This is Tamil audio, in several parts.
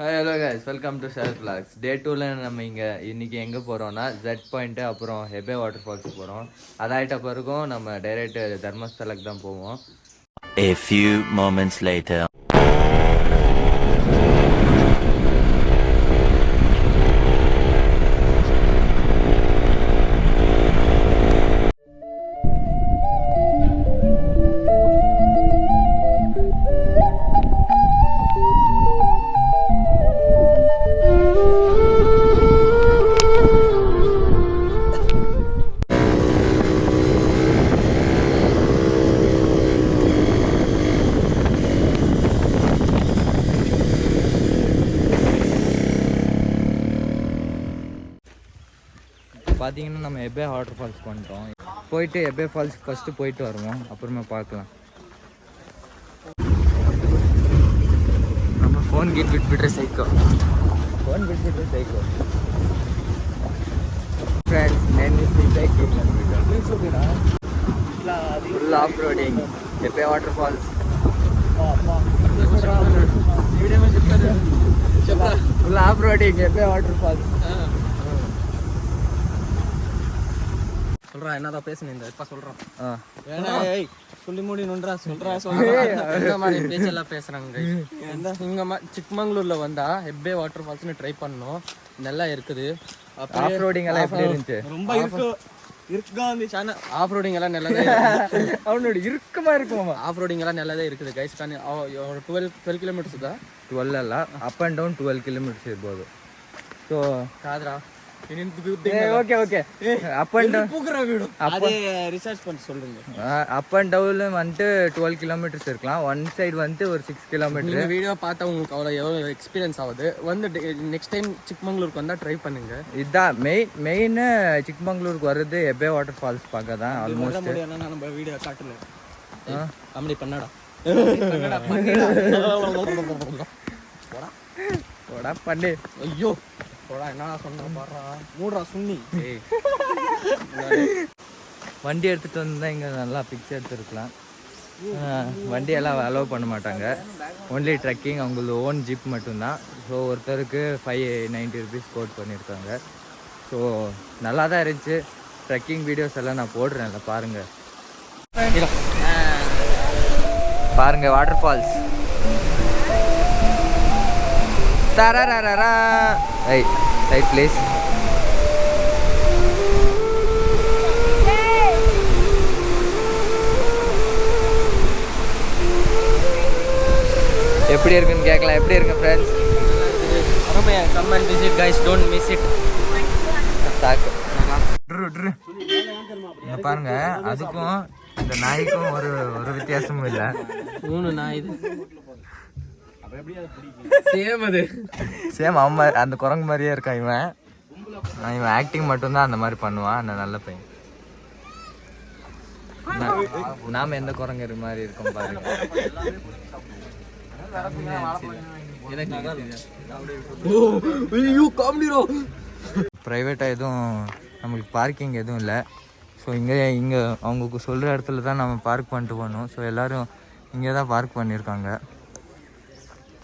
Hi hello guys, welcome to share vlogs. டே 2ல நம்ம இன்னைக்கு எங்கே போகிறோம்னா ஜெட் பாயிண்ட்டு அப்புறம் ஹெபே வாட்டர் ஃபால்ஸ் போகிறோம். அதாயிட்ட பிறகும் நம்ம டைரெக்ட் தர்மஸ்தலுக்கு தான் போவோம். A few moments later. பார்த்தீங்கன்னா நம்ம ஹெபே வாட்டர் ஃபால்ஸ் பண்ணிட்டோம். போயிட்டு ஹெபே ஃபால்ஸ் ஃபஸ்ட்டு போயிட்டு வருவோம், அப்புறமா பார்க்கலாம். நம்ம ஃபோன் கீட் ಬಿಟ್ಬಿಟ್ರೆ ಸೈಕೋ ಫ್ರೆಂಡ್ಸ್ నేను cycling full of roading Hebbe water falls. Full of roading Hebbe water falls. சொல்றா என்னதான் பேசுனீங்க இப்ப சொல்றோம். ஏய் சொல்லி முடினுன்றா சொல்றா மாதிரி பேச்செல்லாம் பேசுறாங்க. இங்க சிக்மங்களூர்ல வந்தா ஹெப்பே வாட்டர் ஃபால்ஸ்னு ட்ரை பண்ணோம். நல்லா இருக்குது. ஆஃப் ரோடிங் எல்லாம் எப்படி இருந்துச்சு? ரொம்ப இருக்குதா இருந்துச்சு. ஆஃப் ரோடிங் எல்லாம் நல்லதா அவனோட இருக்குமா இருக்குமா? ஆஃப் ரோடிங் எல்லாம் நல்லதா இருக்குது கைஸ். 12 கிலோமீட்டர்ஸ் தான். 12 ಅಲ್ಲ, ಅಪ್ ಅಂಡ್ ಡೌನ್ 12 ಕಿಲೋಮೀಟರ್ಸ್ ಇರ್ಬೋದು. ಸೊ காதுரா okay okay up and research பண்ணி சொல்லுங்க. அப் அண்ட் டவுன் வந்துட்டு 12 கிலோமீட்டர்ஸ் இருக்கலாம். ஒன் சைடு வந்துட்டு ஒரு 6 கிலோமீட்டர். வீடியோ பார்த்தா உங்களுக்கு அவ்வளோ எவ்வளோ எக்ஸ்பீரியன்ஸ் ஆகுது. வந்து நெக்ஸ்ட் டைம் சிக்மங்களூருக்கு வந்தால் ட்ரை பண்ணுங்க. இதுதான் மெயின் சிக்மங்களூருக்கு வர்றது ஹெபே வாட்டர் ஃபால்ஸ் பார்க்க தான். ஆல்மோஸ்ட் நம்ம வீடியோ காட்டல அப்படி பண்ணடா பண்ணு. ஐயோ என்ன சொன்ன பாடுறா மூடுறா சுண்ணி. வண்டி எடுத்துகிட்டு வந்து இங்கே நல்லா பிக்சர் எடுத்துருக்கலாம். வண்டியெல்லாம் அலோவ் பண்ண மாட்டாங்க. ஒன்லி ட்ரெக்கிங், அவங்களது ஓன் ஜீப் மட்டும்தான். ஸோ ஒருத்தருக்கு 590 ருபீஸ் கோட் பண்ணியிருக்காங்க. ஸோ நல்லா தான் இருந்துச்சு. ட்ரெக்கிங் வீடியோஸ் எல்லாம் நான் போடுறேன்ல, பாருங்கள் பாருங்கள் வாட்டர் ஃபால்ஸ். தரரரரா ஐ ரைட் ப்ளீஸ். எப்படி இருக்குன்னு கேட்கலாம். எப்படி இருக்கு friends? Come and visit guys, don't miss it. பாருங்க, அதுக்கும் இந்த நாய்க்கும் ஒரு வித்தியாசமும் இல்லை. மூணு நாய் இது சேம். அது சேம் அவன் அந்த குரங்கு மாதிரியே இருக்கான். இவன் ஆக்டிங் மட்டும்தான் அந்த மாதிரி பண்ணுவான். அந்த நல்ல பையன். நாம எந்த குரங்கு மாதிரி இருக்கோம் பாருங்க. ப்ரைவேட்டாக எதுவும் நம்மளுக்கு பார்க்கிங் எதுவும் இல்லை. ஸோ இங்கே அவங்க சொல்கிற இடத்துல தான் நம்ம பார்க் பண்ணிட்டு போகணும். ஸோ எல்லோரும் இங்கே தான் பார்க் பண்ணியிருக்காங்க.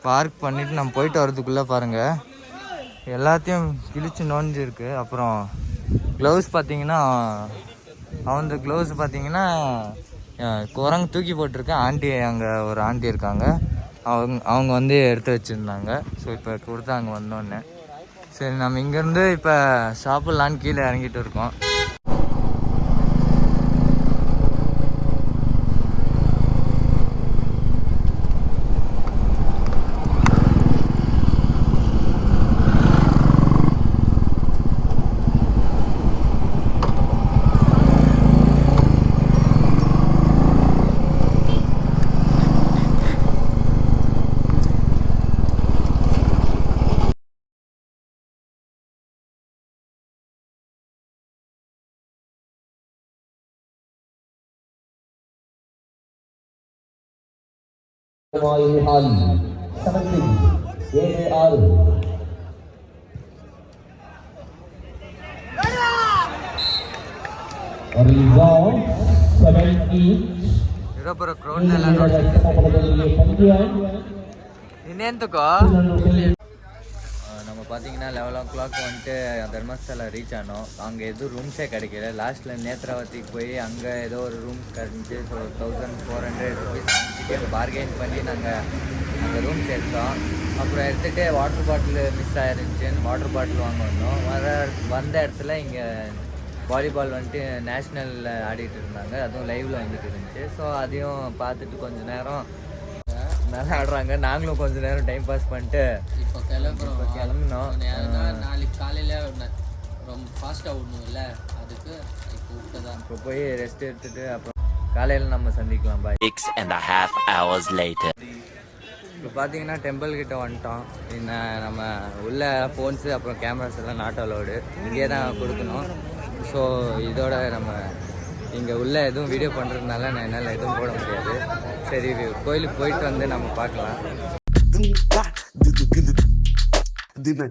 பார்க் பண்ணிவிட்டு நம்ம போயிட்டு வரதுக்குள்ளே பாருங்கள் எல்லாத்தையும் கிழிச்சு நோஞ்சிருக்கு. அப்புறம் க்ளவுஸ் பார்த்தீங்கன்னா அவன் க்ளவுஸ் பார்த்தீங்கன்னா குரங்கு தூக்கி போட்டிருக்கேன். ஆண்டி அங்கே ஒரு ஆண்டி இருக்காங்க, அவங்க வந்து எடுத்து வச்சுருந்தாங்க. ஸோ இப்போ கொடுத்து அங்கே வந்தோடனே சரி நம்ம இங்கேருந்து இப்போ சாப்பிட்லான்னு கீழே இறங்கிட்டு இருக்கோம். ಇರೊಬ್ಬರು ಕ್ರೌಡ್ ಎಲ್ಲ ಇನ್ನೆಂತಕೋ பார்த்தீங்கன்னா 11 o'clock வந்துட்டு தர்மஸ்தலா ரீச் ஆனோம். அங்கே எதுவும் ரூம்ஸே கிடைக்கல. லாஸ்ட்டில் நேத்ராவதிக்கு போய் அங்கே ஏதோ ஒரு ரூம்ஸ் கிடந்துச்சு. ஸோ 1400 rupees பார்கெயின் பண்ணி நாங்கள் அங்கே ரூம்ஸ் எடுத்தோம். அப்புறம் எடுத்துகிட்டு வாட்டர் பாட்டில் மிஸ் ஆயிருந்துச்சுன்னு வாட்டர் பாட்டில் வாங்க வந்தோம். வந்த இடத்துல இங்கே வாலிபால் வந்துட்டு நேஷ்னலில் ஆடிட்டு இருந்தாங்க. அதுவும் லைவில் வந்துட்டு இருந்துச்சு. ஸோ அதையும் பார்த்துட்டு கொஞ்சம் நேரம் நல்லா ஆடுறாங்க. நாங்களும் கொஞ்சம் நேரம் டைம் பாஸ் பண்ணிட்டு இப்போ கிளம்பினோம். நாளைக்கு காலையில் ரொம்ப ஃபாஸ்ட்டாக விடணும்ல, அதுக்கு இப்போ விட்டதான். இப்போ போய் ரெஸ்ட் எடுத்துட்டு அப்புறம் காலையில் நம்ம சந்திக்கலாம். பாய். 6.5 hours later. இப்போ பார்த்தீங்கன்னா டெம்பிள் கிட்ட வந்துட்டோம். நம்ம உள்ள ஃபோன்ஸு அப்புறம் கேமராஸ் எல்லாம் நாட் அலோடு, இங்கே தான் கொடுக்கணும். ஸோ இதோட நம்ம இங்கே உள்ள எதுவும் வீடியோ பண்ணுறதுனால நான் என்னால் எதுவும் போட முடியாது. சரி, கோயிலுக்கு போயிட்டு வந்து நம்ம பார்க்கலாம். Did I